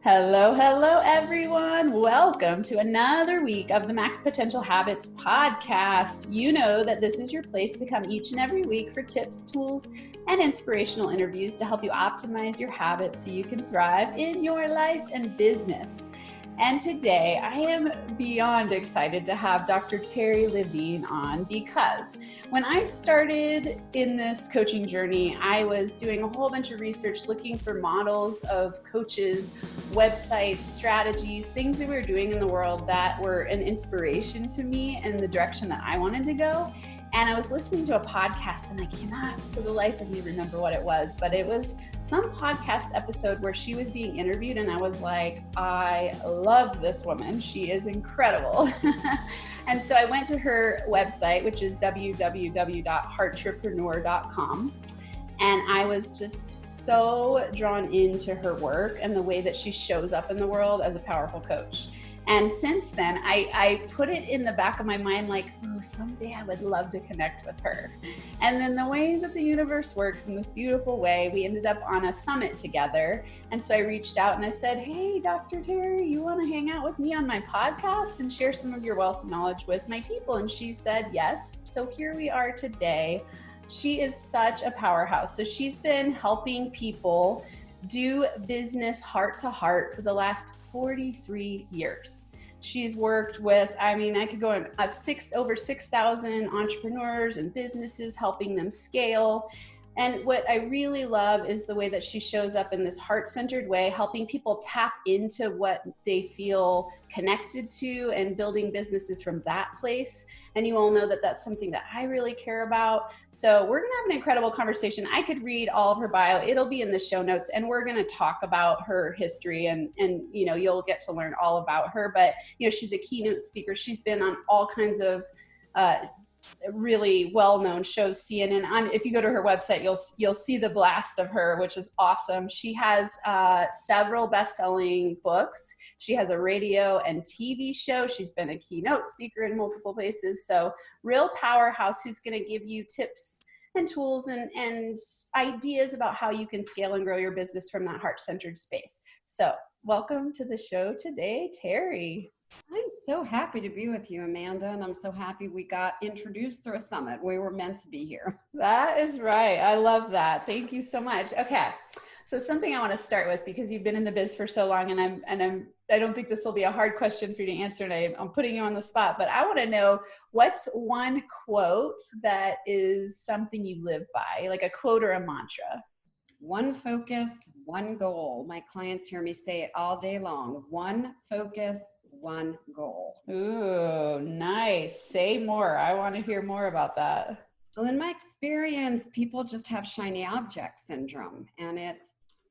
Hello, hello, everyone. Welcome to another week of the Max Potential Habits podcast. You know that this is your place to come each and every week for tips, tools, and inspirational interviews to help you optimize your habits so you can thrive in your life and business. And today I am beyond excited to have Dr. Terri Levine on because when I started in this coaching journey, I was doing a whole bunch of research looking for models of coaches, websites, strategies, things that we were doing in the world that were an inspiration to me in the direction that I wanted to go. And I was listening to a podcast and I cannot for the life of me remember what it was, but it was some podcast episode where she was being interviewed and I was like, I love this woman. She is incredible. And so I went to her website, which is www.heartrepreneur.com. And I was just so drawn into her work and the way that she shows up in the world as a powerful coach. And since then, I put it in the back of my mind like, oh, someday I would love to connect with her. And then the way that the universe works in this beautiful way, we ended up on a summit together. And so I reached out and I said, hey, Dr. Terri, you want to hang out with me on my podcast and share some of your wealth of knowledge with my people? And she said, yes. So here we are today. She is such a powerhouse. So she's been helping people do business heart to heart for the last 43 years. She's worked with, I could go on over 6,000 entrepreneurs and businesses, helping them scale. And what I really love is the way that she shows up in this heart-centered way, helping people tap into what they feel connected to and building businesses from that place. And you all know that that's something that I really care about. So we're going to have an incredible conversation. I could read all of her bio. It'll be in the show notes, and we're going to talk about her history and you'll get to learn all about her. But, she's a keynote speaker. She's been on all kinds of really well-known shows, CNN. If you go to her website, you'll see the blast of her, which is awesome. She has several best-selling books. She has a radio and TV show. She's been a keynote speaker in multiple places. So real powerhouse who's going to give you tips and tools and ideas about how you can scale and grow your business from that heart-centered space. So welcome to the show today, Terri. I'm so happy to be with you, Amanda, and I'm so happy we got introduced through a summit. We were meant to be here. That is right. I love that. Thank you so much. Okay. So something I want to start with, because you've been in the biz for so long, and I don't think this will be a hard question for you to answer, and I'm putting you on the spot, but I want to know, what's one quote that is something you live by, like a quote or a mantra? One focus, one goal. My clients hear me say it all day long. One focus, one goal. Ooh, nice. Say more. I want to hear more about that. Well, in my experience, people just have shiny object syndrome, and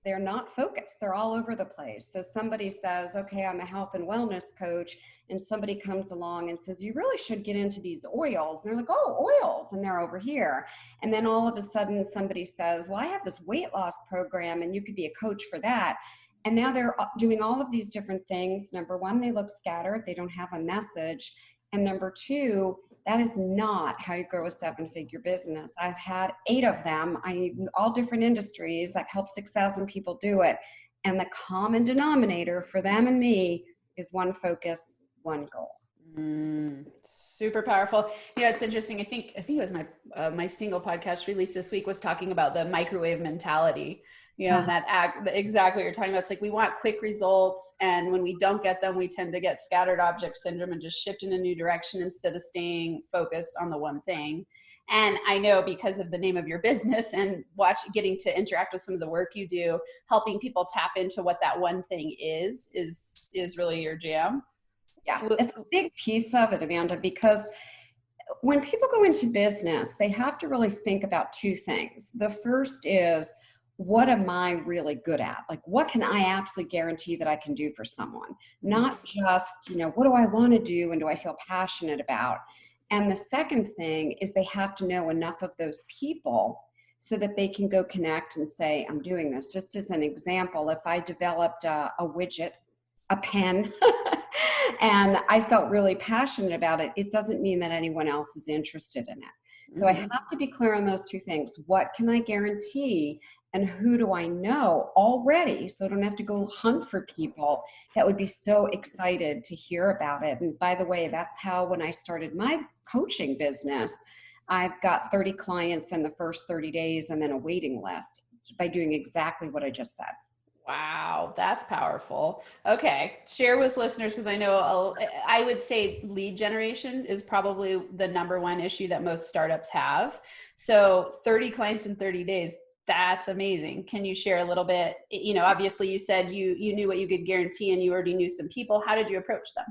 they're not focused. They're all over the place. So somebody says, okay, I'm a health and wellness coach, and somebody comes along and says, you really should get into these oils. And they're like, oh, oils. And they're over here. And then all of a sudden somebody says, well, I have this weight loss program and you could be a coach for that. And now they're doing all of these different things. Number one, they look scattered. They don't have a message. And number two, that is not how you grow a 7-figure business. I've had 8 of them, all different industries, that help 6,000 people do it. And the common denominator for them and me is one focus, one goal. Super powerful. It's interesting. I think it was my single podcast release this week was talking about the microwave mentality. And exactly what you're talking about. It's like we want quick results, and when we don't get them, we tend to get scattered object syndrome and just shift in a new direction instead of staying focused on the one thing. And I know, because of the name of your business and getting to interact with some of the work you do, helping people tap into what that one thing is really your jam. Yeah, it's a big piece of it, Amanda, because when people go into business, they have to really think about 2 things. The first is, what am I really good at? Like, what can I absolutely guarantee that I can do for someone? Not just, what do I want to do and do I feel passionate about? And the second thing is they have to know enough of those people so that they can go connect and say, I'm doing this. Just as an example, if I developed a widget, a pen, and I felt really passionate about it, it doesn't mean that anyone else is interested in it. So I have to be clear on those two things. What can I guarantee? And who do I know already? So I don't have to go hunt for people that would be so excited to hear about it. And by the way, that's how, when I started my coaching business, I've got 30 clients in the first 30 days and then a waiting list by doing exactly what I just said. Wow, that's powerful. Okay, share with listeners, because I know I would say lead generation is probably the number one issue that most startups have. So 30 clients in 30 days, that's amazing. Can you share a little bit? You know, obviously you said you knew what you could guarantee and you already knew some people. How did you approach them?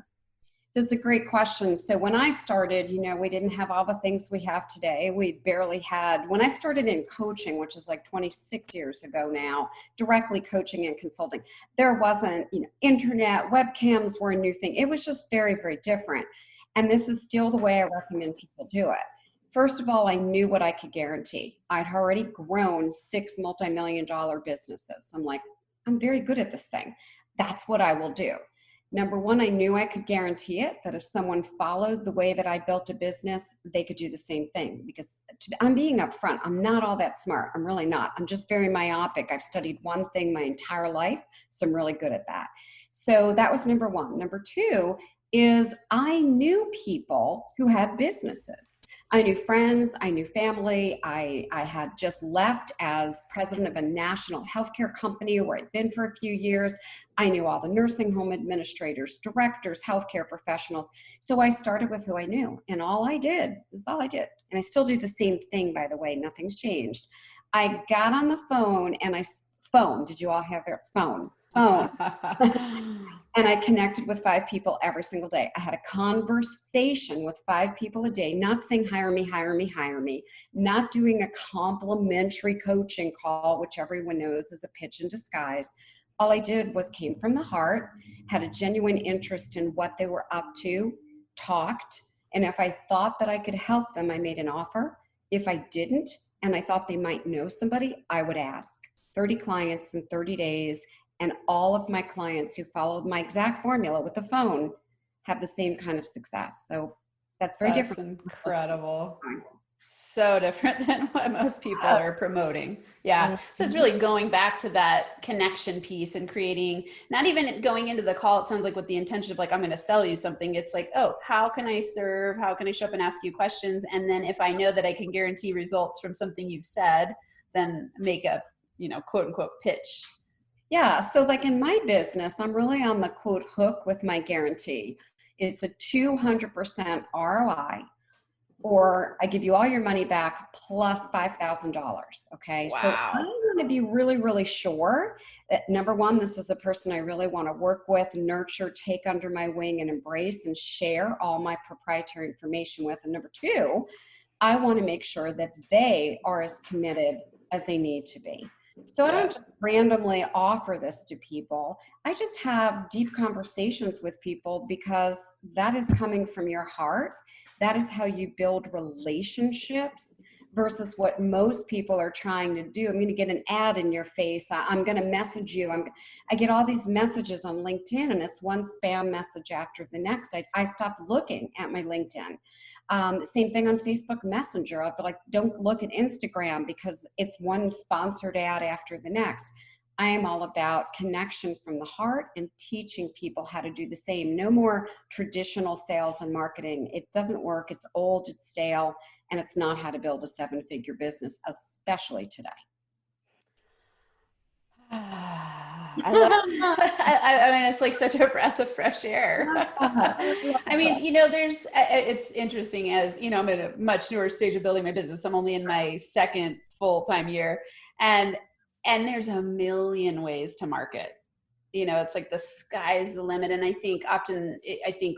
That's a great question. So when I started, we didn't have all the things we have today. We barely had, when I started in coaching, which is like 26 years ago now, directly coaching and consulting, there wasn't, internet, webcams were a new thing. It was just very, very different. And this is still the way I recommend people do it. First of all, I knew what I could guarantee. I'd already grown 6 multi-million-dollar businesses. I'm like, I'm very good at this thing. That's what I will do. Number one, I knew I could guarantee it, that if someone followed the way that I built a business, they could do the same thing. Because I'm being upfront. I'm not all that smart. I'm really not. I'm just very myopic. I've studied one thing my entire life, so I'm really good at that. So that was number one. Number two is I knew people who had businesses. I knew friends, I knew family. I had just left as president of a national healthcare company where I'd been for a few years. I knew all the nursing home administrators, directors, healthcare professionals. So I started with who I knew, and all I did was all I did. And I still do the same thing, by the way, nothing's changed. I got on the phone and did you all have their phone? And I connected with 5 people every single day. I had a conversation with 5 people a day, not saying, hire me, hire me, hire me, not doing a complimentary coaching call, which everyone knows is a pitch in disguise. All I did was came from the heart, had a genuine interest in what they were up to, talked. And if I thought that I could help them, I made an offer. If I didn't, and I thought they might know somebody, I would ask. 30 clients in 30 days. And all of my clients who followed my exact formula with the phone have the same kind of success. So that's very different. Incredible. So different than what most people are promoting. Yeah. So it's really going back to that connection piece and creating, not even going into the call, it sounds like with the intention of like, I'm going to sell you something. It's like, oh, how can I serve? How can I show up and ask you questions? And then if I know that I can guarantee results from something you've said, then make a, quote unquote pitch. Yeah. So like in my business, I'm really on the quote hook with my guarantee. It's a 200% ROI, or I give you all your money back plus $5,000. Okay. Wow. So I want to be really, really sure that number one, this is a person I really want to work with, nurture, take under my wing and embrace and share all my proprietary information with. And number two, I want to make sure that they are as committed as they need to be. So I don't just randomly offer this to people. I just have deep conversations with people because that is coming from your heart. That is how you build relationships versus what most people are trying to do. I'm going to get an ad in your face. I'm going to message you. I get all these messages on LinkedIn and it's one spam message after the next. I stopped looking at my LinkedIn. Same thing on Facebook Messenger. I feel like don't look at Instagram because it's one sponsored ad after the next. I am all about connection from the heart and teaching people how to do the same. No more traditional sales and marketing. It doesn't work. It's old, it's stale, and it's not how to build a 7-figure business, especially today. I love I mean, it's like such a breath of fresh air. I mean, it's interesting as, I'm at a much newer stage of building my business. I'm only in my second full-time year and there's a million ways to market. It's like the sky's the limit. And I think often,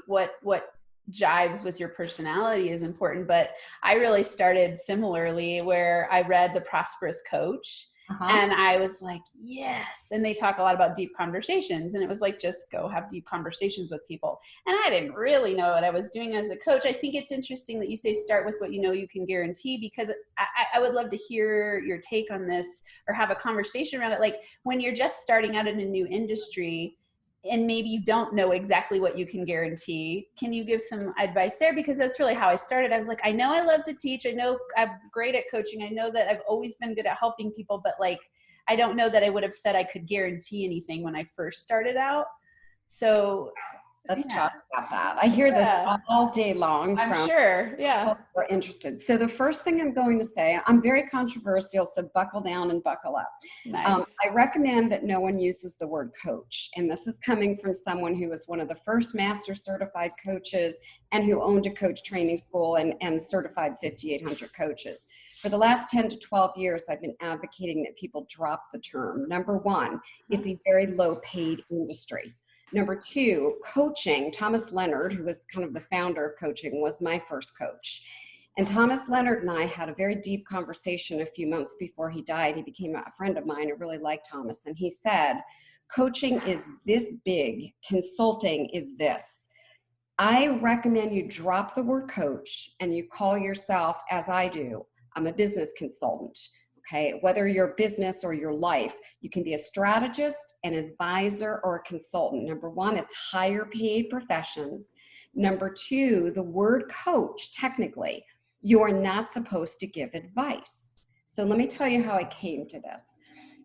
what jives with your personality is important, but I really started similarly where I read The Prosperous Coach. And I was like, yes. And they talk a lot about deep conversations. And it was like, just go have deep conversations with people. And I didn't really know what I was doing as a coach. I think it's interesting that you say start with what you can guarantee, because I would love to hear your take on this or have a conversation around it. Like when you're just starting out in a new industry, and maybe you don't know exactly what you can guarantee. Can you give some advice there? Because that's really how I started. I was like, I know I love to teach. I know I'm great at coaching. I know that I've always been good at helping people, but like, I don't know that I would have said I could guarantee anything when I first started out. So let's talk about that. I hear this all day long. I'm sure. Yeah. People who are interested. So the first thing I'm going to say, I'm very controversial, so buckle down and buckle up. Nice. I recommend that no one uses the word coach. And this is coming from someone who was one of the first master certified coaches and who owned a coach training school and certified 5,800 coaches. For the last 10 to 12 years, I've been advocating that people drop the term. Number one, it's a very low paid industry. Number two, coaching. Thomas Leonard, who was kind of the founder of coaching, was my first coach. And Thomas Leonard and I had a very deep conversation a few months before he died. He became a friend of mine. I really liked Thomas. And he said, coaching is this big, consulting is this. I recommend you drop the word coach and you call yourself, as I do, I'm a business consultant. Okay, whether your business or your life, you can be a strategist, an advisor, or a consultant. Number one, it's higher paid professions. Number two, the word coach, technically, you are not supposed to give advice. So let me tell you how I came to this.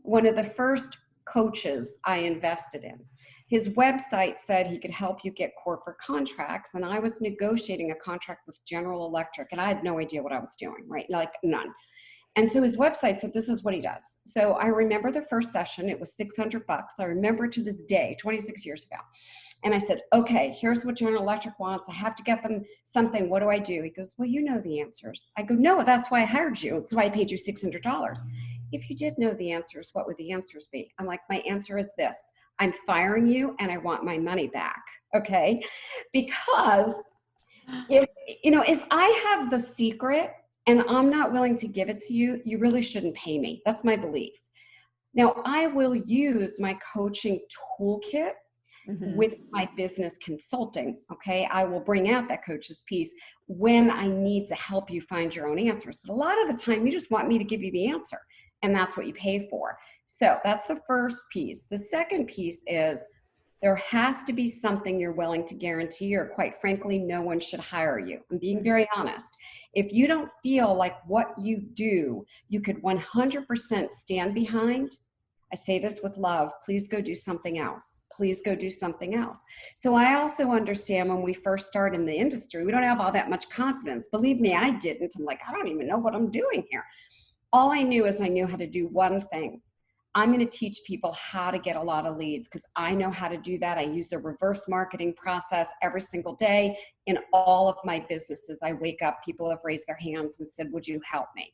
One of the first coaches I invested in, his website said he could help you get corporate contracts, and I was negotiating a contract with General Electric, and I had no idea what I was doing, right? Like none. And so his website said, this is what he does. So I remember the first session, it was $600. I remember to this day, 26 years ago. And I said, okay, here's what General Electric wants. I have to get them something. What do I do? He goes, well, you know the answers. I go, no, that's why I hired you. That's why I paid you $600. If you did know the answers, what would the answers be? I'm like, my answer is this. I'm firing you and I want my money back. Okay. Because if I have the secret, and I'm not willing to give it to you, you really shouldn't pay me. That's my belief. Now, I will use my coaching toolkit with my business consulting, okay? I will bring out that coach's piece when I need to help you find your own answers. But a lot of the time, you just want me to give you the answer, and that's what you pay for. So that's the first piece. The second piece is there has to be something you're willing to guarantee, or quite frankly, no one should hire you. I'm being very honest. If you don't feel like what you do, you could 100% stand behind, I say this with love, please go do something else. Please go do something else. So I also understand when we first start in the industry, we don't have all that much confidence. Believe me, I didn't. I'm like, I don't even know what I'm doing here. All I knew is I knew how to do one thing. I'm going to teach people how to get a lot of leads because I know how to do that. I use a reverse marketing process every single day in all of my businesses. I wake up, people have raised their hands and said, would you help me?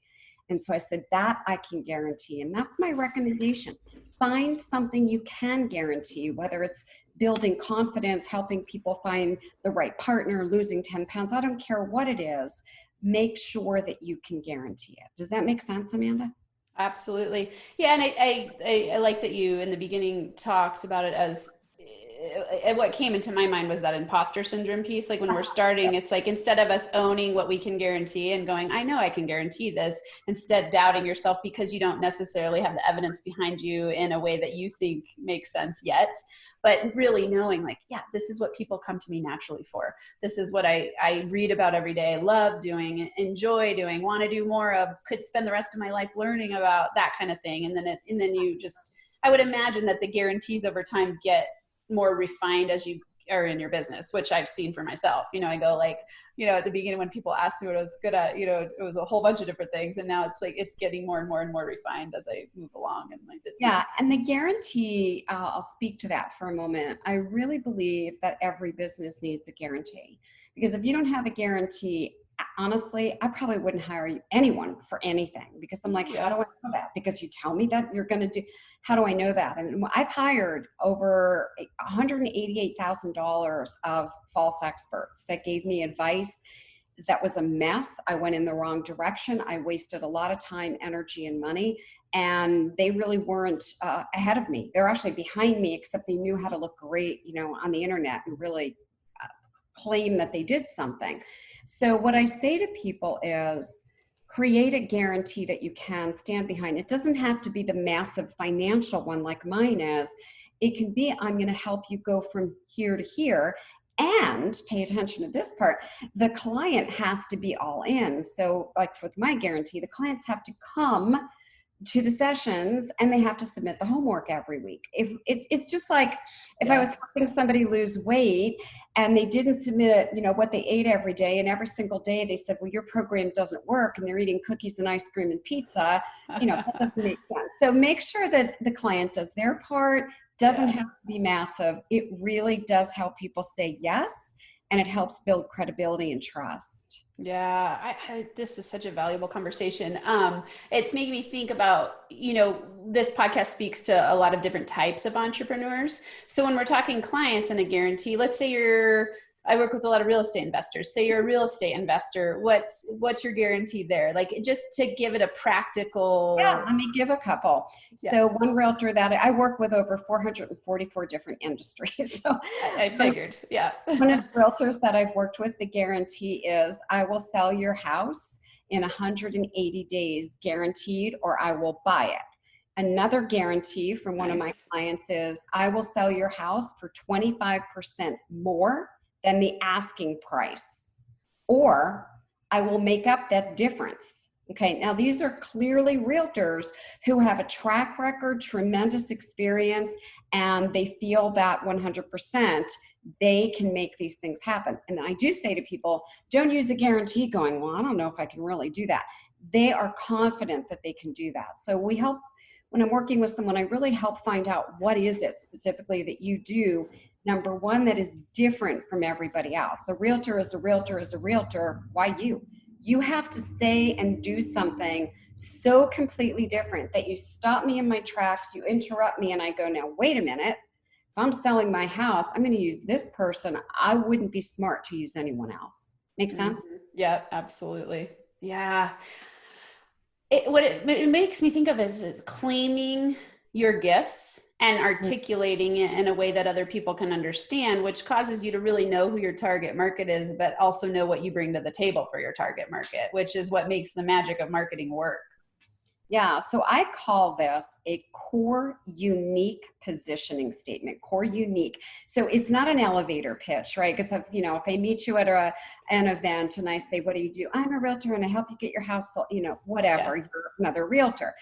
And so I said, that I can guarantee. And that's my recommendation. Find something you can guarantee, whether it's building confidence, helping people find the right partner, losing 10 pounds. I don't care what it is. Make sure that you can guarantee it. Does that make sense, Amanda? Absolutely. Yeah. And I like that you in the beginning talked about it as what came into my mind was that imposter syndrome piece. Like when we're starting, it's like, instead of us owning what we can guarantee and going, I know I can guarantee this, instead doubting yourself because you don't necessarily have the evidence behind you in a way that you think makes sense yet. But really knowing like, yeah, this is what people come to me naturally for. This is what I read about every day, love doing, enjoy doing, want to do more of, could spend the rest of my life learning about, that kind of thing. And then you just, I would imagine that the guarantees over time get more refined as you are in your business, which I've seen for myself. I go like, at the beginning when people asked me what I was good at, it was a whole bunch of different things. And now it's like, it's getting more and more and more refined as I move along in my business. Yeah. And the guarantee, I'll speak to that for a moment. I really believe that every business needs a guarantee, because if you don't have a guarantee, honestly, I probably wouldn't hire anyone for anything, because I'm like, how do I know that? Because you tell me that you're going to do, how do I know that? And I've hired over $188,000 of false experts that gave me advice that was a mess. I went in the wrong direction. I wasted a lot of time, energy, and money, and they really weren't ahead of me. They're actually behind me, except they knew how to look great, on the internet and really claim that they did something. So what I say to people is, create a guarantee that you can stand behind. It doesn't have to be the massive financial one like mine is. It can be, I'm going to help you go from here to here. And pay attention to this part, the client has to be all in. So like with my guarantee, the clients have to come to the sessions and they have to submit the homework every week. If it's just like if I was helping somebody lose weight and they didn't submit, what they ate every day, and every single day they said, well, your program doesn't work, and they're eating cookies and ice cream and pizza, that doesn't make sense. So make sure that the client does their part. Doesn't have to be massive. It really does help people say yes, and it helps build credibility and trust. Yeah, this is such a valuable conversation. It's making me think about, this podcast speaks to a lot of different types of entrepreneurs. So when we're talking clients and a guarantee, let's say I work with a lot of real estate investors. Say you're a real estate investor. What's your guarantee there? Like, just to give it a practical. Yeah, let me give a couple. Yeah. So one realtor that I work with over 444 different industries. So I figured, yeah. One of the realtors that I've worked with, the guarantee is I will sell your house in 180 days guaranteed, or I will buy it. Another guarantee from one of my clients is I will sell your house for 25% more than the asking price, or I will make up that difference. Okay, now these are clearly realtors who have a track record, tremendous experience, and they feel that 100% they can make these things happen. And I do say to people, don't use a guarantee going, well, I don't know if I can really do that. They are confident that they can do that. So we help, when I'm working with someone, I really help find out what is it specifically that you do, number one, that is different from everybody else. A realtor is a realtor is a realtor. Why you? You have to say and do something so completely different that you stop me in my tracks, you interrupt me, and I go, now, wait a minute. If I'm selling my house, I'm going to use this person. I wouldn't be smart to use anyone else. Make sense? Mm-hmm. Yeah, absolutely. Yeah. What it makes me think of is claiming your gifts and articulating it in a way that other people can understand, which causes you to really know who your target market is, but also know what you bring to the table for your target market, which is what makes the magic of marketing work. Yeah, so I call this a core unique positioning statement, core unique. So it's not an elevator pitch, right? Because if I meet you at an event and I say, what do you do? I'm a realtor and I help you get your house sold, whatever, you're another realtor.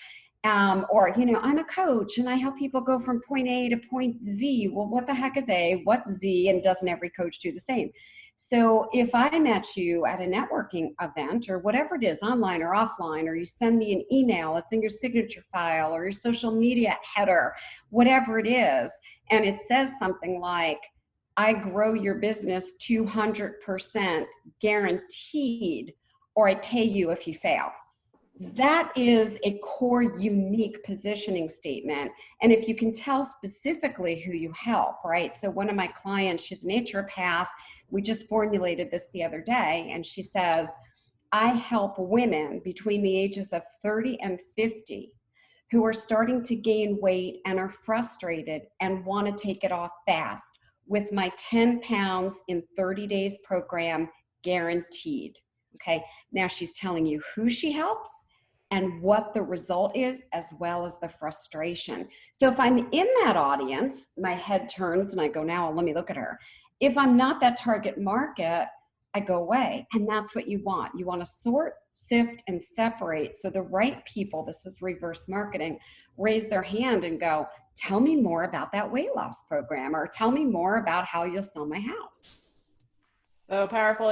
Or, I'm a coach and I help people go from point A to point Z. Well, what the heck is A? What's Z? And doesn't every coach do the same? So if I met you at a networking event or whatever it is, online or offline, or you send me an email, it's in your signature file or your social media header, whatever it is, and it says something like, I grow your business 200% guaranteed, or I pay you if you fail. That is a core unique positioning statement. And if you can tell specifically who you help, right? So one of my clients, she's a naturopath. We just formulated this the other day. And she says, I help women between the ages of 30 and 50 who are starting to gain weight and are frustrated and want to take it off fast with my 10 pounds in 30 days program guaranteed. Okay. Now she's telling you who she helps and what the result is, as well as the frustration. So if I'm in that audience, my head turns and I go, now let me look at her. If I'm not that target market, I go away. And that's what you want. You want to sort, sift, and separate. So the right people, this is reverse marketing, raise their hand and go, tell me more about that weight loss program, or tell me more about how you'll sell my house. So powerful.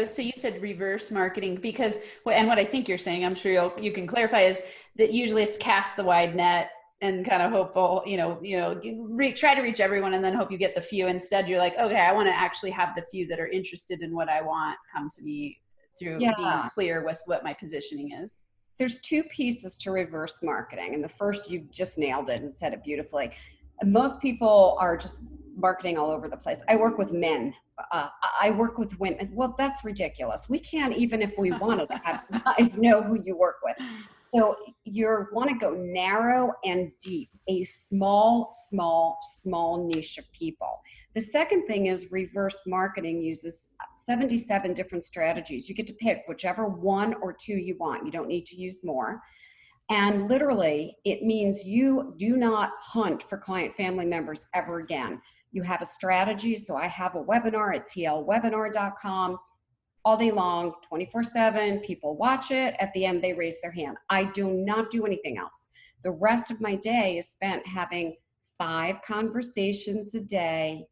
So you said reverse marketing because, and what I think you're saying, I'm sure you can clarify, is that usually it's cast the wide net and kind of hopeful, try to reach everyone and then hope you get the few. Instead, you're like, okay, I want to actually have the few that are interested in what I want come to me through being clear with what my positioning is. There's two pieces to reverse marketing. And the first, you just nailed it and said it beautifully. Most people are just marketing all over the place. I work with men. I work with women. Well, that's ridiculous. We can't, even if we wanted to have guys know who you work with. So you want to go narrow and deep, a small, small, small niche of people. The second thing is reverse marketing uses 77 different strategies. You get to pick whichever one or two you want. You don't need to use more. And literally, it means you do not hunt for client family members ever again. You have a strategy. So I have a webinar at tlwebinar.com. All day long, 24/7, people watch it. At the end, they raise their hand. I do not do anything else. The rest of my day is spent having 5 conversations a day,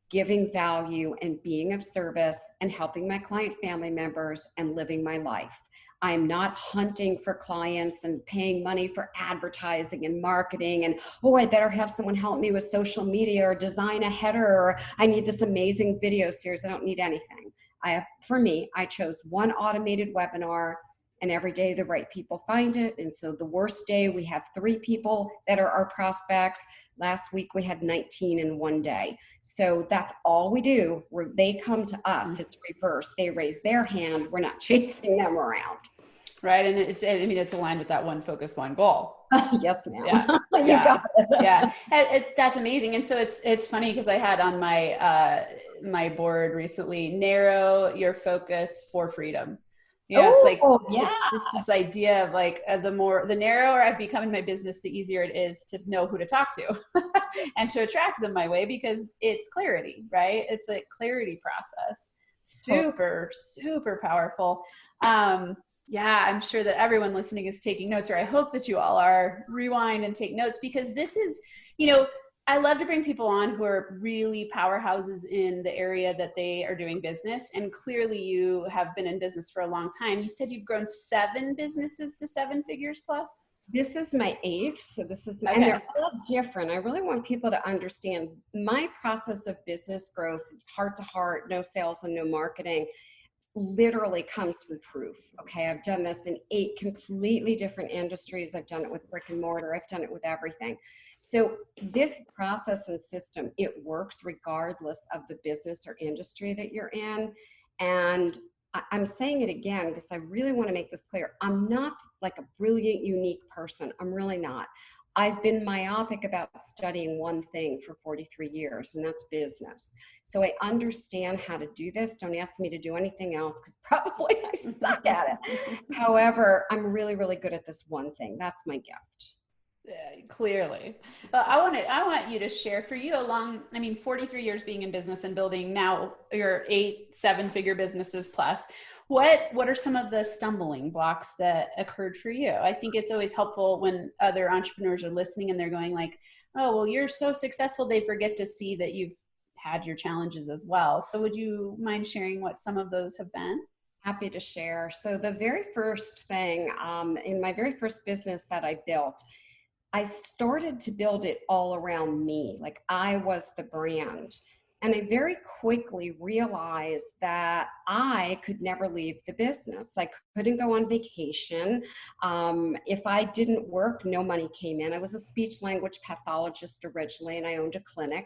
giving value and being of service and helping my client family members and living my life. I'm not hunting for clients and paying money for advertising and marketing and, oh, I better have someone help me with social media or design a header, or I need this amazing video series. I don't need anything. For me, I chose one automated webinar, and every day the right people find it. And so the worst day, we have 3 people that are our prospects. Last week, we had 19 in one day. So that's all we do. They come to us. It's reverse. They raise their hand. We're not chasing them around. Right. And it's aligned with that one focus, one goal. Yes, ma'am. Yeah. You got it. Yeah. That's amazing. And so it's funny because I had on my, my board recently, narrow your focus for freedom. You know, it's like, it's this idea of like, the narrower I've become in my business, the easier it is to know who to talk to and to attract them my way, because it's clarity, right? It's a clarity process. Super, super powerful. Yeah, I'm sure that everyone listening is taking notes, or I hope that you all are. Rewind and take notes, because this is, I love to bring people on who are really powerhouses in the area that they are doing business. And clearly you have been in business for a long time. You said you've grown 7 businesses to 7 figures plus? This is my 8th. So this is, and they're all different. I really want people to understand my process of business growth, heart to heart, no sales and no marketing, literally comes from proof. Okay. I've done this in 8 completely different industries. I've done it with brick and mortar. I've done it with everything. So this process and system, it works regardless of the business or industry that you're in. And I'm saying it again because I really want to make this clear. I'm not like a brilliant, unique person. I'm really not. I've been myopic about studying one thing for 43 years, and that's business. So I understand how to do this. Don't ask me to do anything else because probably I suck at it. However, I'm really, really good at this one thing. That's my gift. Yeah, clearly. I want you to share, for you, 43 years being in business and building now your 8 7-figure businesses plus. What are some of the stumbling blocks that occurred for you? I think it's always helpful when other entrepreneurs are listening and they're going like, oh, well, you're so successful. They forget to see that you've had your challenges as well. So would you mind sharing what some of those have been? Happy to share. So the very first thing in my very first business that I built, I started to build it all around me. Like I was the brand. And I very quickly realized that I could never leave the business. I couldn't go on vacation. If I didn't work, no money came in. I was a speech language pathologist originally, and I owned a clinic.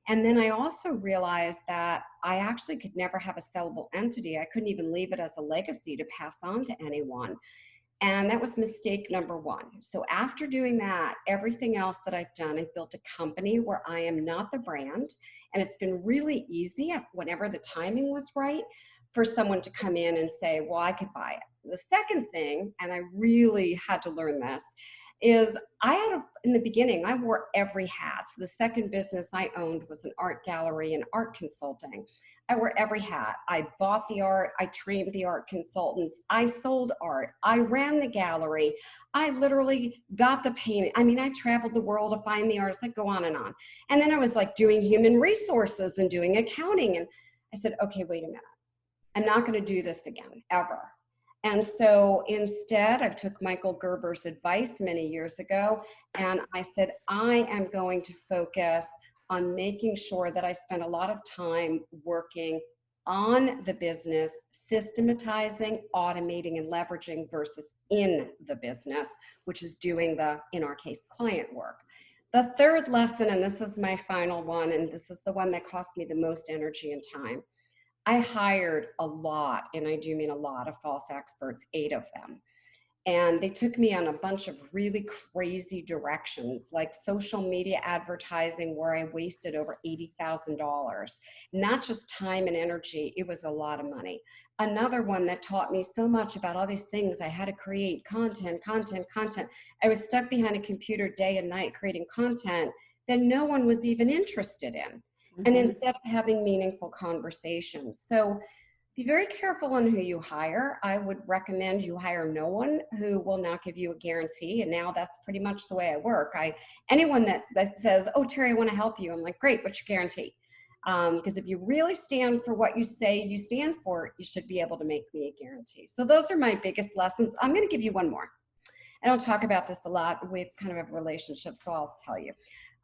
And then I also realized that I actually could never have a sellable entity. I couldn't even leave it as a legacy to pass on to anyone. And that was mistake number 1. So after doing that, everything else that I've done, I've built a company where I am not the brand. And it's been really easy, whenever the timing was right, for someone to come in and say, well, I could buy it. The second thing, and I really had to learn this, is in the beginning, I wore every hat. So the second business I owned was an art gallery and art consulting. I wore every hat. I bought the art. I trained the art consultants. I sold art. I ran the gallery. I literally got the painting. I mean, I traveled the world to find the artists. I go on and on. And then I was like doing human resources and doing accounting. And I said, okay, wait a minute. I'm not going to do this again, ever. And so instead, I took Michael Gerber's advice many years ago, and I said, I am going to focus on making sure that I spend a lot of time working on the business, systematizing, automating, and leveraging versus in the business, which is doing in our case, client work. The third lesson, and this is my final one, and this is the one that cost me the most energy and time. I hired a lot, and I do mean a lot, of false experts, 8 of them. And they took me on a bunch of really crazy directions, like social media advertising, where I wasted over $80,000. Not just time and energy, it was a lot of money. Another one that taught me so much about all these things. I had to create content. I was stuck behind a computer day and night creating content that no one was even interested in. And instead of having meaningful conversations. So be very careful on who you hire. I would recommend you hire no one who will not give you a guarantee. And now that's pretty much the way I work. Anyone that says, oh, Terri, I want to help you. I'm like, great, what's your guarantee? Because if you really stand for what you say you stand for, you should be able to make me a guarantee. So those are my biggest lessons. I'm going to give you one more. I don't talk about this a lot. We kind of have a relationship, so I'll tell you.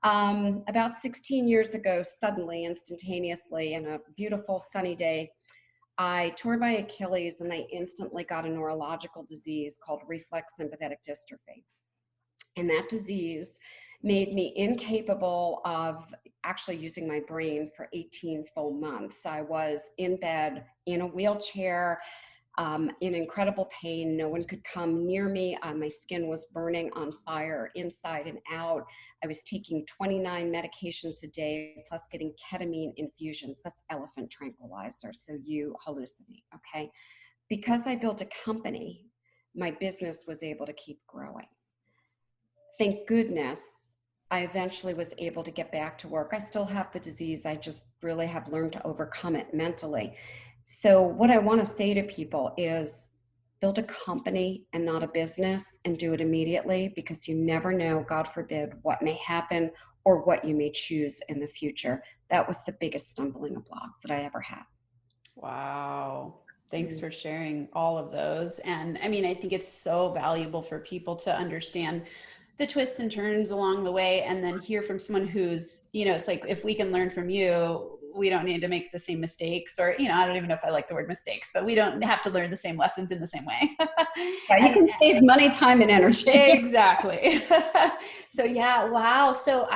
About 16 years ago, suddenly, instantaneously, in a beautiful sunny day, I tore my Achilles and I instantly got a neurological disease called reflex sympathetic dystrophy. And that disease made me incapable of actually using my brain for 18 full months. I was in bed, in a wheelchair, in incredible pain. No one could come near me. My skin was burning on fire inside and out. I was taking 29 medications a day, plus getting ketamine infusions. That's elephant tranquilizer, so you hallucinate, okay? Because I built a company, my business was able to keep growing. Thank goodness, I eventually was able to get back to work. I still have the disease. I just really have learned to overcome it mentally. So what I want to say to people is build a company and not a business, and do it immediately, because you never know, God forbid, what may happen or what you may choose in the future. That was the biggest stumbling block that I ever had. Wow. Thanks for sharing all of those. And I mean, I think it's so valuable for people to understand the twists and turns along the way, and then hear from someone who's, it's like, if we can learn from you, we don't need to make the same mistakes, or, I don't even know if I like the word mistakes, but we don't have to learn the same lessons in the same way. Yeah, you can save money, time, and energy. Exactly. So yeah, wow. So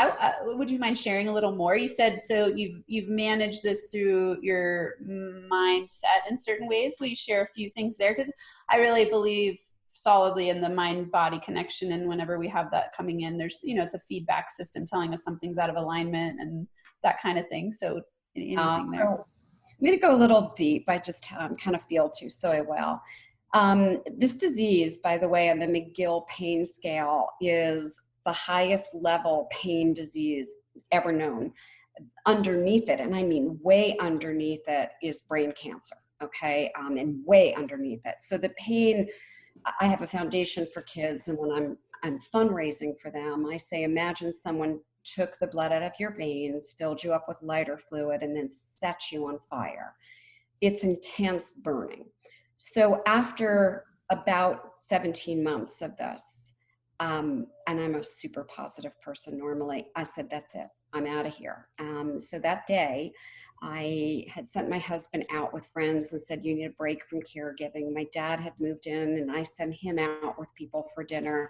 would you mind sharing a little more? You said, so you've managed this through your mindset in certain ways. Will you share a few things there? Because I really believe solidly in the mind-body connection, and whenever we have that coming in, there's, it's a feedback system telling us something's out of alignment and that kind of thing. So anything there? So I'm going to go a little deep. I just kind of feel to, so I will. This disease, by the way, on the McGill pain scale, is the highest level pain disease ever known. Underneath it, and I mean way underneath it, is brain cancer, okay? And way underneath it. So the pain, I have a foundation for kids, and when I'm fundraising for them, I say, imagine someone took the blood out of your veins, filled you up with lighter fluid, and then set you on fire. It's intense burning. So after about 17 months of this, and I'm a super positive person normally, I said, that's it, I'm out of here. So that day, I had sent my husband out with friends and said, you need a break from caregiving. My dad had moved in, and I sent him out with people for dinner.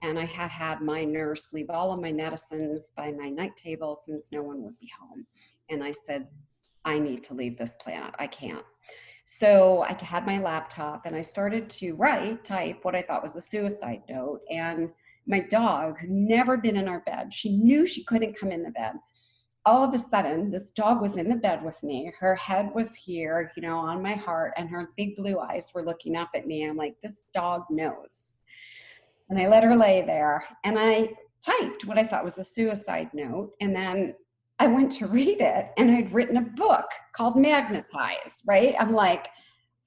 And I had my nurse leave all of my medicines by my night table since no one would be home. And I said, I need to leave this planet. I can't. So I had my laptop and I started to type what I thought was a suicide note. And my dog, who'd never been in our bed, she knew she couldn't come in the bed. All of a sudden, this dog was in the bed with me. Her head was here, on my heart, and her big blue eyes were looking up at me. I'm like, this dog knows. And I let her lay there, and I typed what I thought was a suicide note. And then I went to read it, and I'd written a book called Magnetize, right? I'm like,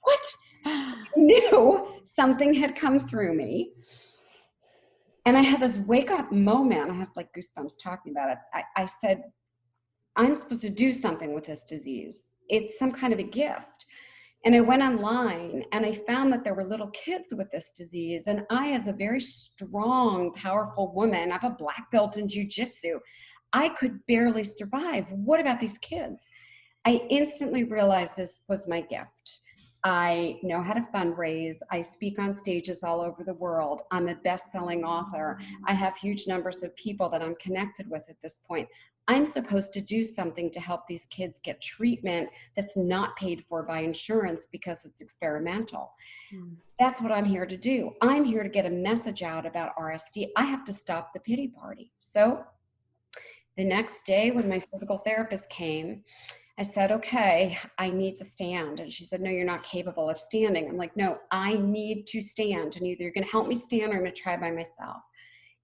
what? So I knew something had come through me. And I had this wake up moment. I have like goosebumps talking about it. I said, I'm supposed to do something with this disease. It's some kind of a gift. And I went online and I found that there were little kids with this disease. And I, as a very strong, powerful woman, I have a black belt in jiu-jitsu, I could barely survive. What about these kids? I instantly realized this was my gift. I know how to fundraise. I speak on stages all over the world. I'm a best-selling author. I have huge numbers of people that I'm connected with at this point. I'm supposed to do something to help these kids get treatment that's not paid for by insurance because it's experimental. That's what I'm here to do. I'm here to get a message out about RSD. I have to stop the pity party. So the next day when my physical therapist came, I said, okay, I need to stand. And she said, no, you're not capable of standing. I'm like, no, I need to stand. And either you're going to help me stand or I'm going to try by myself.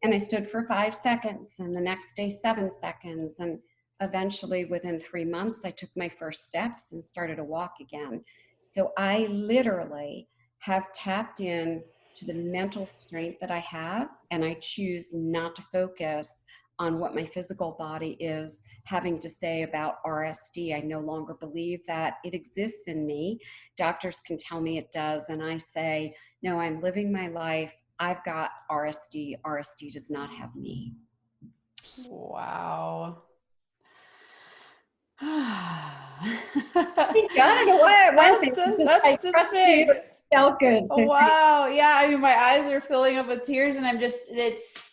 And I stood for 5 seconds, and the next day, 7 seconds. And eventually within 3 months, I took my first steps and started to walk again. So I literally have tapped in to the mental strength that I have, and I choose not to focus on what my physical body is having to say about RSD. I no longer believe that it exists in me. Doctors can tell me it does, and I say, no, I'm living my life. I've got RSD. RSD does not have me. Wow. Thank God, I don't know why I went there. That's just big. It felt good. So wow. Yeah. I mean, my eyes are filling up with tears, and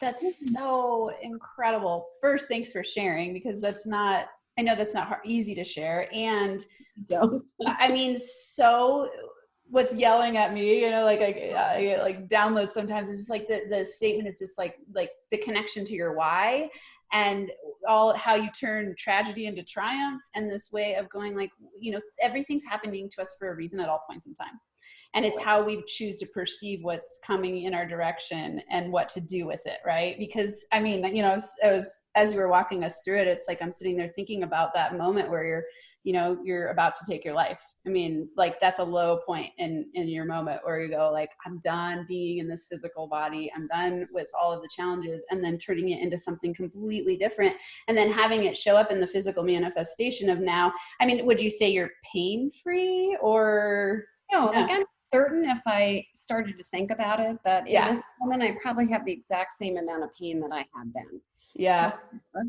that's so incredible. First, thanks for sharing, because I know that's not easy to share. And don't. I mean, so what's yelling at me, like I get like downloads sometimes. It's just like the statement is just like the connection to your why, and all how you turn tragedy into triumph, and this way of going like, everything's happening to us for a reason at all points in time. And it's how we choose to perceive what's coming in our direction and what to do with it, right? Because I mean, as you were walking us through it, it's like I'm sitting there thinking about that moment where you're about to take your life. I mean, like that's a low point in your moment where you go like, I'm done being in this physical body. I'm done with all of the challenges, and then turning it into something completely different, and then having it show up in the physical manifestation of now. I mean, would you say you're pain-free or? No, like I'm certain if I started to think about it, that in this moment, I probably have the exact same amount of pain that I had then. Yeah. However,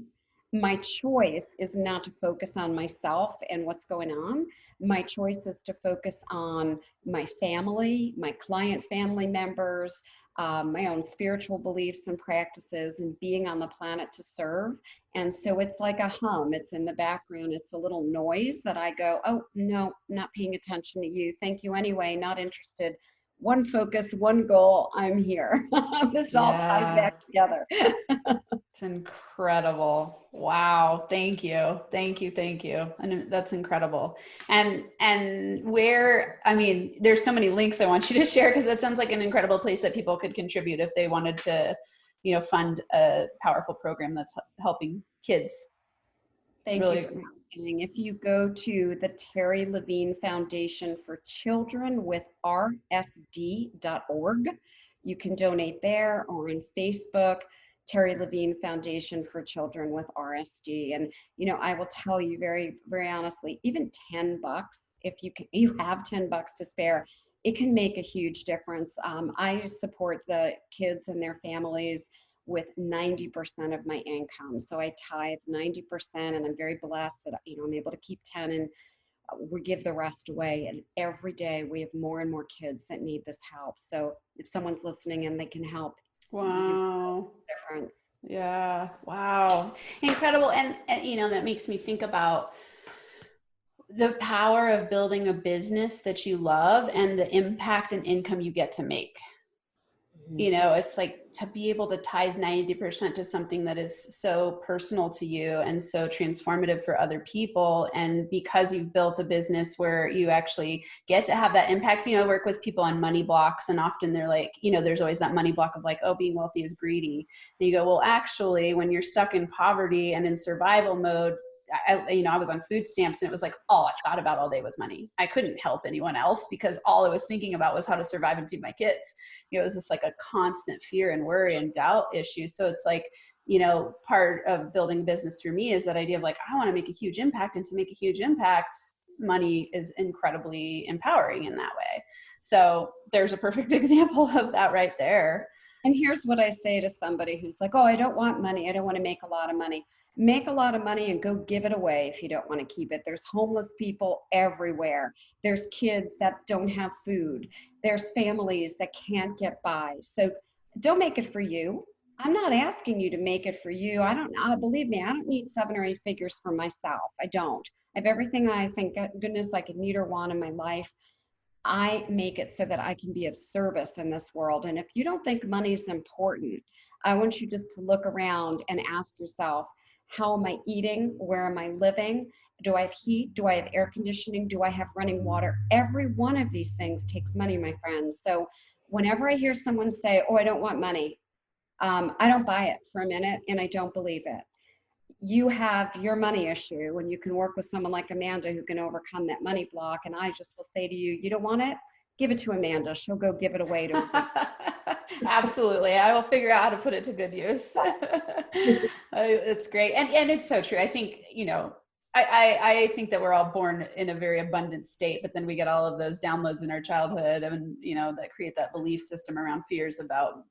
my choice is not to focus on myself and what's going on. My choice is to focus on my family, my client family members, my own spiritual beliefs and practices, and being on the planet to serve. And so it's like a hum. It's in the background. It's a little noise that I go, oh, no, not paying attention to you. Thank you anyway. Not interested. One focus, one goal. I'm here. This all ties back together. It's incredible. Wow. Thank you. Thank you. Thank you. And that's incredible. And where, I mean, there's so many links I want you to share, because that sounds like an incredible place that people could contribute if they wanted to, fund a powerful program that's helping kids. Thank you for asking. If you go to the Terri Levine Foundation for Children with RSD.org, you can donate there, or on Facebook, Terri Levine Foundation for Children with RSD. And, I will tell you very, very honestly, even $10, if you have $10 to spare, it can make a huge difference. I support the kids and their families with 90% of my income. So I tithe 90%, and I'm very blessed that, I'm able to keep 10, and we give the rest away. And every day we have more and more kids that need this help. So if someone's listening and they can help. Wow. Difference. Yeah. Wow. Incredible. And that makes me think about the power of building a business that you love and the impact and income you get to make. It's like to be able to tithe 90% to something that is so personal to you and so transformative for other people. And because you've built a business where you actually get to have that impact, I work with people on money blocks, and often they're like, there's always that money block of like, oh, being wealthy is greedy. And you go, well, actually, when you're stuck in poverty and in survival mode, I was on food stamps, and it was like all I thought about all day was money. I couldn't help anyone else because all I was thinking about was how to survive and feed my kids. It was just like a constant fear and worry and doubt issue. So it's like, part of building a business for me is that idea of like, I want to make a huge impact, and to make a huge impact, money is incredibly empowering in that way. So there's a perfect example of that right there. And here's what I say to somebody who's like, oh, I don't want money. I don't want to make a lot of money. Make a lot of money and go give it away if you don't want to keep it. There's homeless people everywhere. There's kids that don't have food. There's families that can't get by. So don't make it for you. I'm not asking you to make it for you. Believe me, I don't need 7 or 8 figures for myself. I don't. I have everything I think, goodness, I could need or want in my life. I make it so that I can be of service in this world. And if you don't think money is important, I want you just to look around and ask yourself, how am I eating? Where am I living? Do I have heat? Do I have air conditioning? Do I have running water? Every one of these things takes money, my friends. So whenever I hear someone say, oh, I don't want money, I don't buy it for a minute, and I don't believe it. You have your money issue, and you can work with someone like Amanda who can overcome that money block. And I just will say to you, you don't want it? Give it to Amanda. She'll go give it away to Absolutely. I will figure out how to put it to good use. It's great. And it's so true. I think, I think that we're all born in a very abundant state, but then we get all of those downloads in our childhood and, that create that belief system around fears about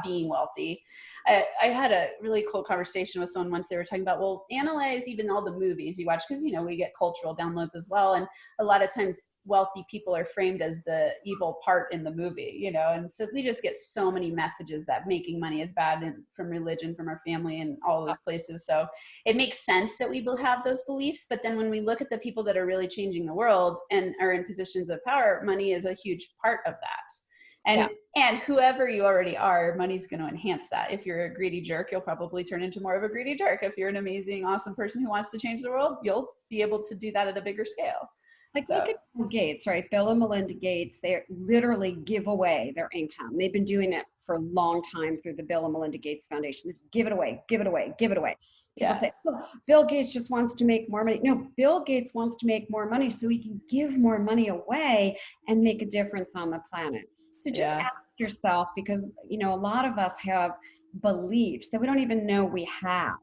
being wealthy. I had a really cool conversation with someone once. They were talking about, well, analyze even all the movies you watch, because, we get cultural downloads as well. And a lot of times wealthy people are framed as the evil part in the movie, and so we just get so many messages that making money is bad, and from religion, from our family, and all those places. So it makes sense that we will have those beliefs. But then when we look at the people that are really changing the world and are in positions of power, money is a huge part of that. And whoever you already are, money's going to enhance that. If you're a greedy jerk, you'll probably turn into more of a greedy jerk. If you're an amazing, awesome person who wants to change the world, you'll be able to do that at a bigger scale. Look at Bill Gates, right? Bill and Melinda Gates, they literally give away their income. They've been doing it for a long time through the Bill and Melinda Gates Foundation. Give it away, give it away, give it away. People say, oh, Bill Gates just wants to make more money. No, Bill Gates wants to make more money so he can give more money away and make a difference on the planet. So just ask yourself, because, a lot of us have beliefs that we don't even know we have.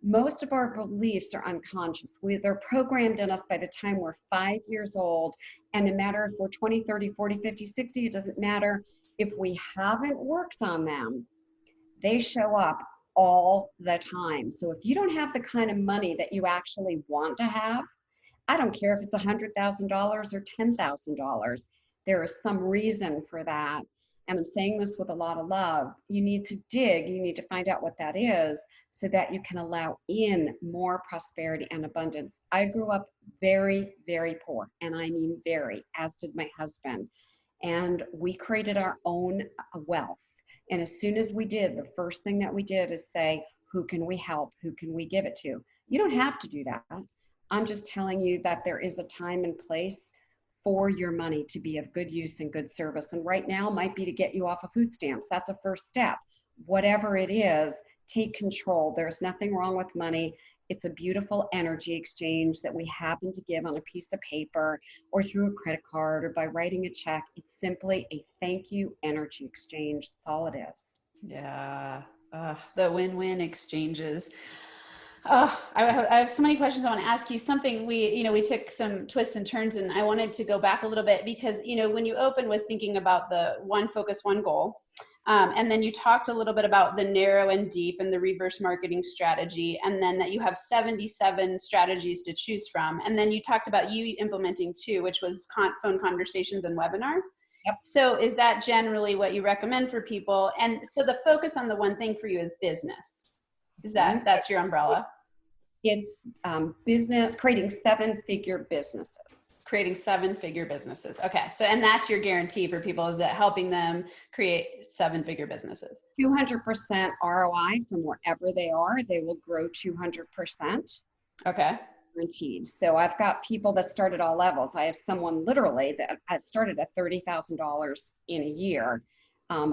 Most of our beliefs are unconscious. They're programmed in us by the time we're 5 years old. And no matter if we're 20, 30, 40, 50, 60, it doesn't matter. If we haven't worked on them, they show up all the time. So if you don't have the kind of money that you actually want to have, I don't care if it's $100,000 or $10,000. There is some reason for that. And I'm saying this with a lot of love. You need to dig, you need to find out what that is so that you can allow in more prosperity and abundance. I grew up very, very poor, and I mean very, as did my husband. And we created our own wealth. And as soon as we did, the first thing that we did is say, who can we help? Who can we give it to? You don't have to do that. I'm just telling you that there is a time and place for your money to be of good use and good service. And right now might be to get you off of food stamps. That's a first step. Whatever it is, take control. There's nothing wrong with money. It's a beautiful energy exchange that we happen to give on a piece of paper or through a credit card or by writing a check. It's simply a thank you energy exchange. That's all it is. Yeah. The win-win exchanges. I have so many questions I want to ask you. Something we took some twists and turns, and I wanted to go back a little bit because, when you open with thinking about the one focus, one goal, and then you talked a little bit about the narrow and deep and the reverse marketing strategy, and then that you have 77 strategies to choose from. And then you talked about you implementing 2, which was phone conversations and webinar. Yep. So is that generally what you recommend for people? And so the focus on the one thing for you is business. That's your umbrella? It's business, creating 7-figure businesses. Creating 7-figure businesses. Okay. So, and that's your guarantee for people, is that helping them create 7-figure businesses? 200% ROI from wherever they are. They will grow 200%. Okay. Guaranteed. So I've got people that start at all levels. I have someone literally that has started at $30,000 in a year.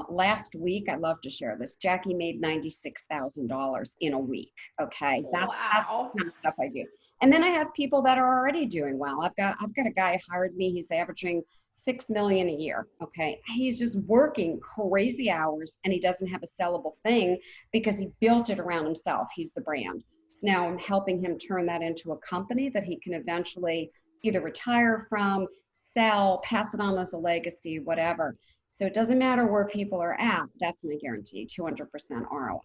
Last week, I love to share this. Jackie made $96,000 in a week. Okay. That's the kind of stuff I do. And then I have people that are already doing well. I've got a guy who hired me. He's averaging $6 million a year. Okay. He's just working crazy hours, and he doesn't have a sellable thing because he built it around himself. He's the brand. So now I'm helping him turn that into a company that he can eventually either retire from, sell, pass it on as a legacy, whatever. So it doesn't matter where people are at. That's my guarantee, 200% ROI.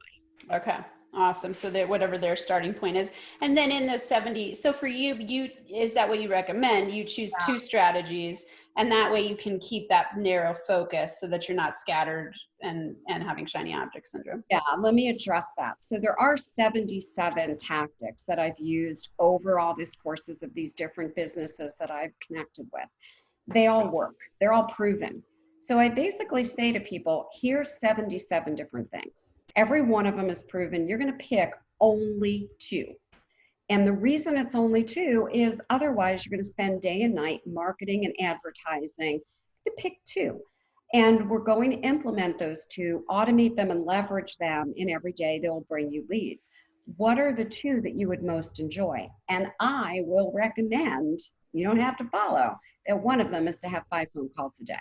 Okay. Awesome. So that whatever their starting point is. And then in those 70, so for you, is that what you recommend? You choose two strategies, and that way you can keep that narrow focus so that you're not scattered and having shiny object syndrome. Yeah, let me address that. So there are 77 tactics that I've used over all these courses of these different businesses that I've connected with. They all work. They're all proven. So I basically say to people, here's 77 different things. Every one of them is proven. You're going to pick only two. And the reason it's only two is otherwise you're going to spend day and night marketing and advertising to pick two. And we're going to implement those two, automate them and leverage them, and every day they'll bring you leads. What are the two that you would most enjoy? And I will recommend, you don't have to follow, that one of them is to have 5 phone calls a day.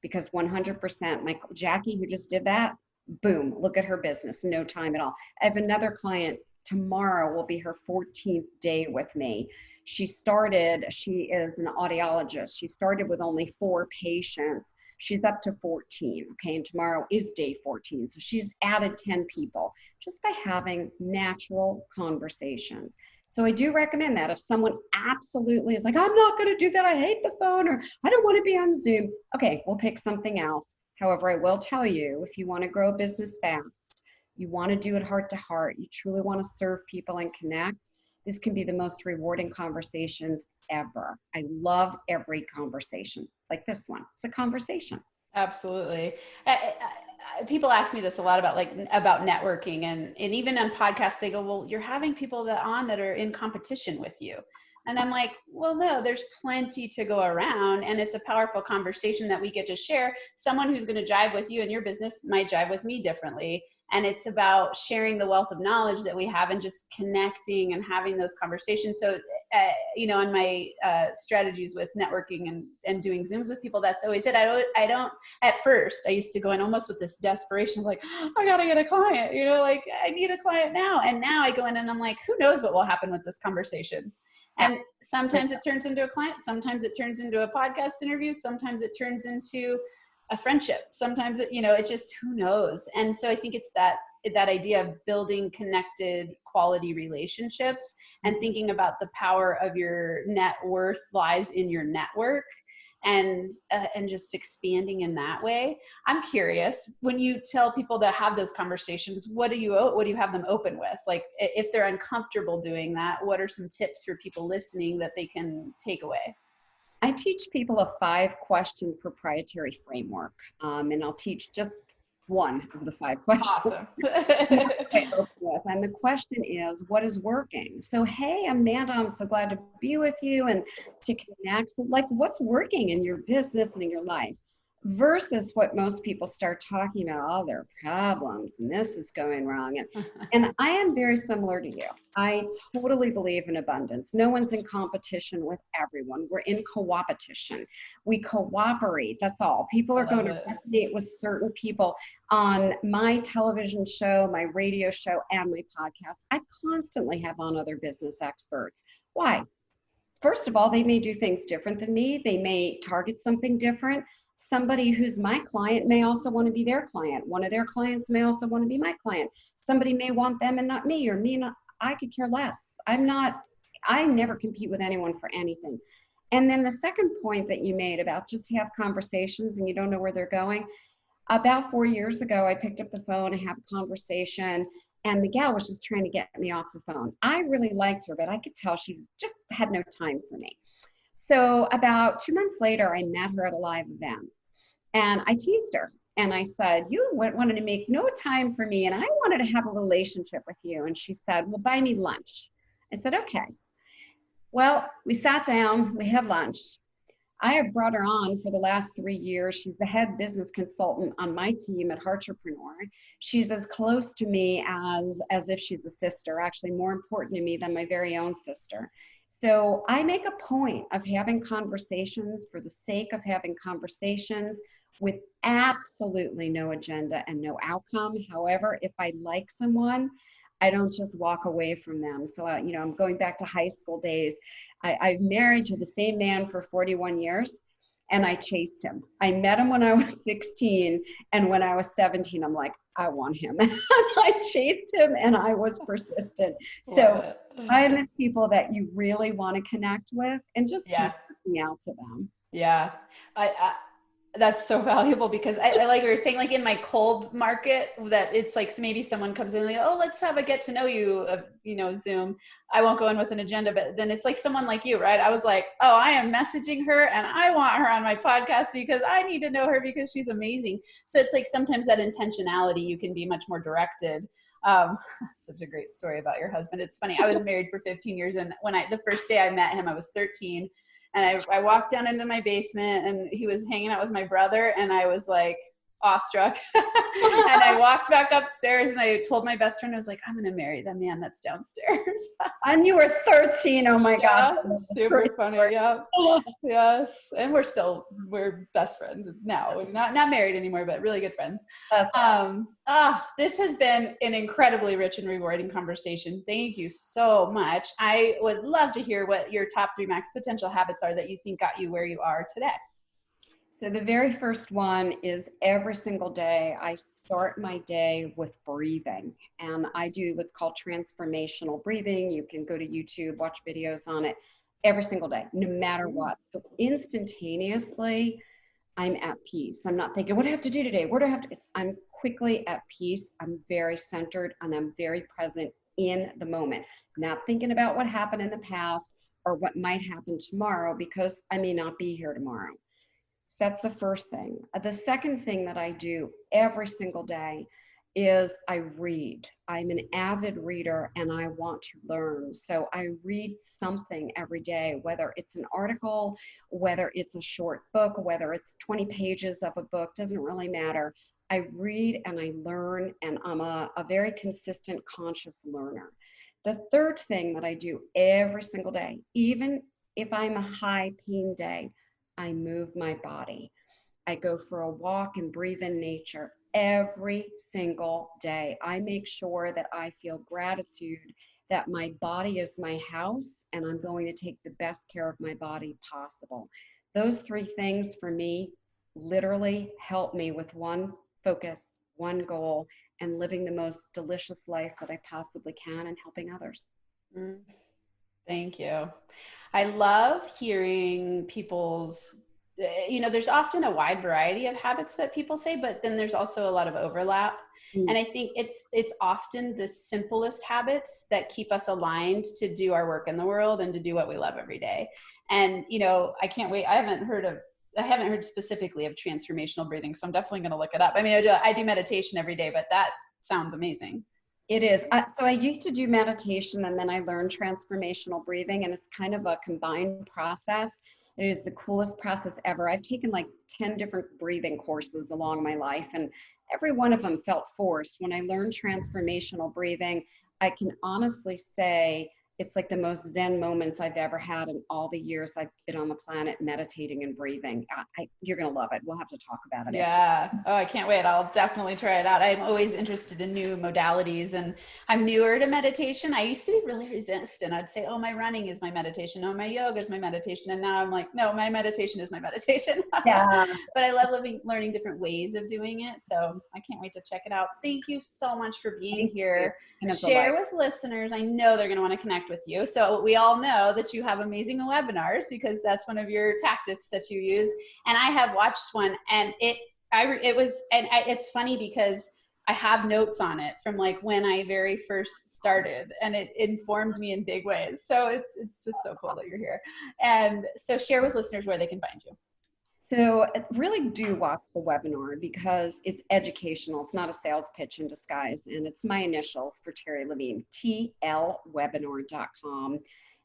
Because 100%, Jackie, who just did that, boom, look at her business, no time at all. I have another client, tomorrow will be her 14th day with me. She is an audiologist. She started with only 4 patients. She's up to 14, okay? And tomorrow is day 14. So she's added 10 people just by having natural conversations. So I do recommend that if someone absolutely is like, I'm not going to do that, I hate the phone, or I don't want to be on Zoom, okay, we'll pick something else. However, I will tell you, if you want to grow a business fast, you want to do it heart to heart, you truly want to serve people and connect, this can be the most rewarding conversations ever. I love every conversation, like this one. It's a conversation. Absolutely. People ask me this a lot about networking, and even on podcasts, they go, well, you're having people that are in competition with you. And I'm like, well, no, there's plenty to go around, and it's a powerful conversation that we get to share. Someone who's going to jive with you in your business might jive with me differently. And it's about sharing the wealth of knowledge that we have and just connecting and having those conversations. So, on my strategies with networking and doing Zooms with people, that's always it. I don't, at first, I used to go in almost with this desperation of like, I got to get a client, I need a client now. And now I go in and I'm like, who knows what will happen with this conversation? And sometimes it turns into a client. Sometimes it turns into a podcast interview. Sometimes it turns into a friendship. Sometimes it just, who knows? And so I think it's that idea of building connected quality relationships and thinking about the power of your net worth lies in your network and just expanding in that way. I'm curious, when you tell people to have those conversations, what do you have them open with? Like if they're uncomfortable doing that, what are some tips for people listening that they can take away? I teach people a 5-question proprietary framework, and I'll teach just one of the 5 questions. Awesome. And the question is, what is working? So, hey, Amanda, I'm so glad to be with you and to connect. So, what's working in your business and in your life? Versus what most people start talking about, all their problems and this is going wrong. And I am very similar to you. I totally believe in abundance. No one's in competition with everyone. We're in co-opetition. We cooperate. That's all. People are going to resonate with certain people. On my television show, my radio show, and my podcast, I constantly have on other business experts. Why? First of all, they may do things different than me. They may target something different. Somebody who's my client may also want to be their client. One of their clients may also want to be my client. Somebody may want them and not me, or me not. I could care less. I never compete with anyone for anything. And then the second point that you made about just have conversations and you don't know where they're going. About 4 years ago, I picked up the phone and had a conversation, and the gal was just trying to get me off the phone. I really liked her, but I could tell she just had no time for me. So about 2 months later, I met her at a live event, and I teased her and I said, you wanted to make no time for me, and I wanted to have a relationship with you. And she said, well, buy me lunch. I said, okay. Well, we sat down, we had lunch. I have brought her on for the last 3 years. She's the head business consultant on my team at Heartrepreneur. She's as close to me as if she's a sister, actually more important to me than my very own sister. So I make a point of having conversations for the sake of having conversations with absolutely no agenda and no outcome. However, if I like someone, I don't just walk away from them. So, I'm going back to high school days. I've married to the same man for 41 years. and I chased him. I met him when I was 16, and when I was 17, I'm like, I want him. I chased him, and I was persistent. So I'm the people that you really want to connect with, and just keep reaching out to them. Yeah. I that's so valuable, because I like what you're saying, like in my cold market, that it's like maybe someone comes in like, oh, let's have a get to know you, Zoom. I won't go in with an agenda, but then it's like someone like you, right? I was like, oh, I am messaging her and I want her on my podcast because I need to know her because she's amazing. So it's like sometimes that intentionality, you can be much more directed. Such a great story about your husband. It's funny. I was married for 15 years. And the first day I met him, I was 13. And I walked down into my basement and he was hanging out with my brother, and I was like awestruck. And I walked back upstairs and I told my best friend, I was like, I'm going to marry the man that's downstairs. And you were 13. Oh my gosh. Super funny. Yeah. Yes. And we're best friends now. We're not married anymore, but really good friends. This has been an incredibly rich and rewarding conversation. Thank you so much. I would love to hear what your top 3 max potential habits are that you think got you where you are today. So the very first one is every single day I start my day with breathing, and I do what's called transformational breathing. You can go to YouTube, watch videos on it every single day, no matter what. So instantaneously, I'm at peace. I'm not thinking, what do I have to do today? Where do I have to? I'm quickly at peace. I'm very centered, and I'm very present in the moment, not thinking about what happened in the past or what might happen tomorrow, because I may not be here tomorrow. So that's the first thing. The second thing that I do every single day is I read. I'm an avid reader and I want to learn. So I read something every day, whether it's an article, whether it's a short book, whether it's 20 pages of a book, doesn't really matter. I read and I learn, and I'm a very consistent, conscious learner. The third thing that I do every single day, even if I'm a high pain day, I move my body. I go for a walk and breathe in nature every single day. I make sure that I feel gratitude that my body is my house, and I'm going to take the best care of my body possible. Those 3 things for me literally help me with one focus, one goal, and living the most delicious life that I possibly can and helping others. Thank you. I love hearing people's, there's often a wide variety of habits that people say, but then there's also a lot of overlap. And I think it's often the simplest habits that keep us aligned to do our work in the world and to do what we love every day. And, I can't wait. I haven't heard specifically of transformational breathing, so I'm definitely going to look it up. I mean, I do meditation every day, but that sounds amazing. It is. So I used to do meditation, and then I learned transformational breathing, and it's kind of a combined process. It is the coolest process ever. I've taken like 10 different breathing courses along my life, and every one of them felt forced. When I learned transformational breathing, I can honestly say it's like the most Zen moments I've ever had in all the years I've been on the planet meditating and breathing. You're going to love it. We'll have to talk about it. Yeah. Oh, I can't wait. I'll definitely try it out. I'm always interested in new modalities, and I'm newer to meditation. I used to be really resistant. I'd say, oh, my running is my meditation. Oh, my yoga is my meditation. And now I'm like, no, my meditation is my meditation. Yeah. But I love learning different ways of doing it. So I can't wait to check it out. Thank you so much for being here. Share with listeners. I know they're going to want to connect with you. So we all know that you have amazing webinars, because that's one of your tactics that you use. And I have watched one, and it's funny because I have notes on it from like when I very first started, and it informed me in big ways. So it's just so cool that you're here. And so share with listeners where they can find you. So really do watch the webinar, because it's educational. It's not a sales pitch in disguise. And it's my initials for Terri Levine, tlwebinar.com.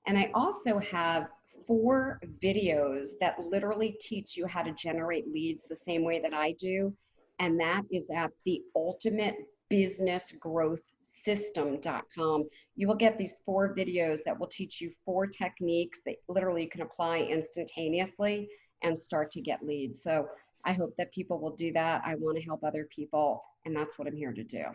And I also have 4 videos that literally teach you how to generate leads the same way that I do. And that is at theultimatebusinessgrowthsystem.com. You will get these 4 videos that will teach you 4 techniques that literally you can apply instantaneously and start to get leads. So I hope that people will do that. I want to help other people, and that's what I'm here to do.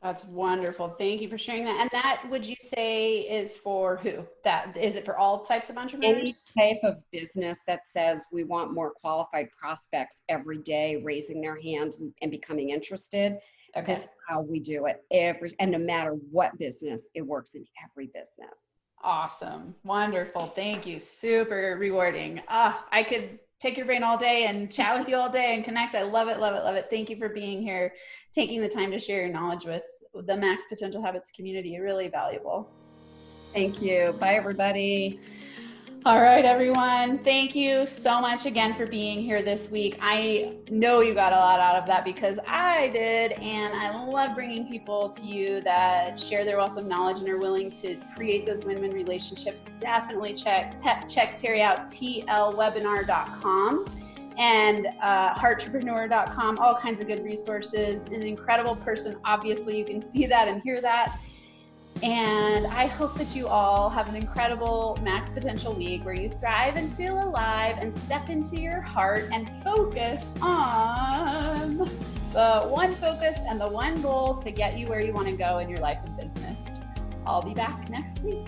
That's wonderful. Thank you for sharing that. And that, would you say, is for who? That is it for all types of entrepreneurs? Any type of business that says we want more qualified prospects every day, raising their hand and becoming interested. Okay. This is how we do it and no matter what business, it works in every business. Awesome. Wonderful. Thank you. Super rewarding. I could pick your brain all day and chat with you all day and connect. I love it, love it, love it. Thank you for being here, taking the time to share your knowledge with the Max Potential Habits community. Really valuable. Thank you. Bye, everybody. All right, everyone. Thank you so much again for being here this week. I know you got a lot out of that because I did, and I love bringing people to you that share their wealth of knowledge and are willing to create those win-win relationships. Definitely check Terri out, tlwebinar.com and Heartrepreneur.com, all kinds of good resources. An incredible person, obviously. You can see that and hear that. And I hope that you all have an incredible Max Potential week where you thrive and feel alive and step into your heart and focus on the one focus and the one goal to get you where you want to go in your life and business. I'll be back next week.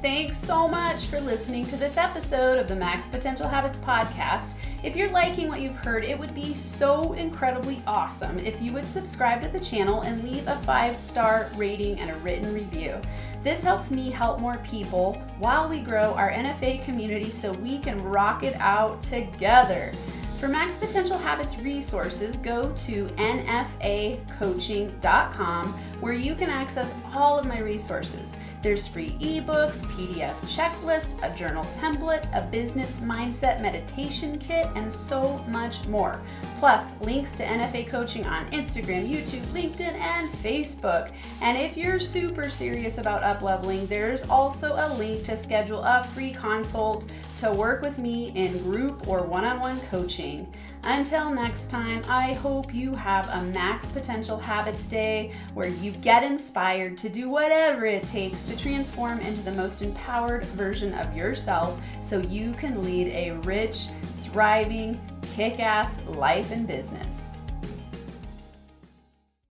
Thanks so much for listening to this episode of the Max Potential Habits podcast. If you're liking what you've heard, it would be so incredibly awesome if you would subscribe to the channel and leave a 5-star rating and a written review. This helps me help more people while we grow our NFA community so we can rock it out together. For Max Potential Habits resources, go to nfacoaching.com where you can access all of my resources. There's free ebooks, PDF checklists, a journal template, a business mindset meditation kit, and so much more. Plus, links to NFA coaching on Instagram, YouTube, LinkedIn, and Facebook. And if you're super serious about up-leveling, there's also a link to schedule a free consult to work with me in group or one-on-one coaching. Until next time, I hope you have a Max Potential Habits Day where you get inspired to do whatever it takes to transform into the most empowered version of yourself so you can lead a rich, thriving, kick-ass life and business.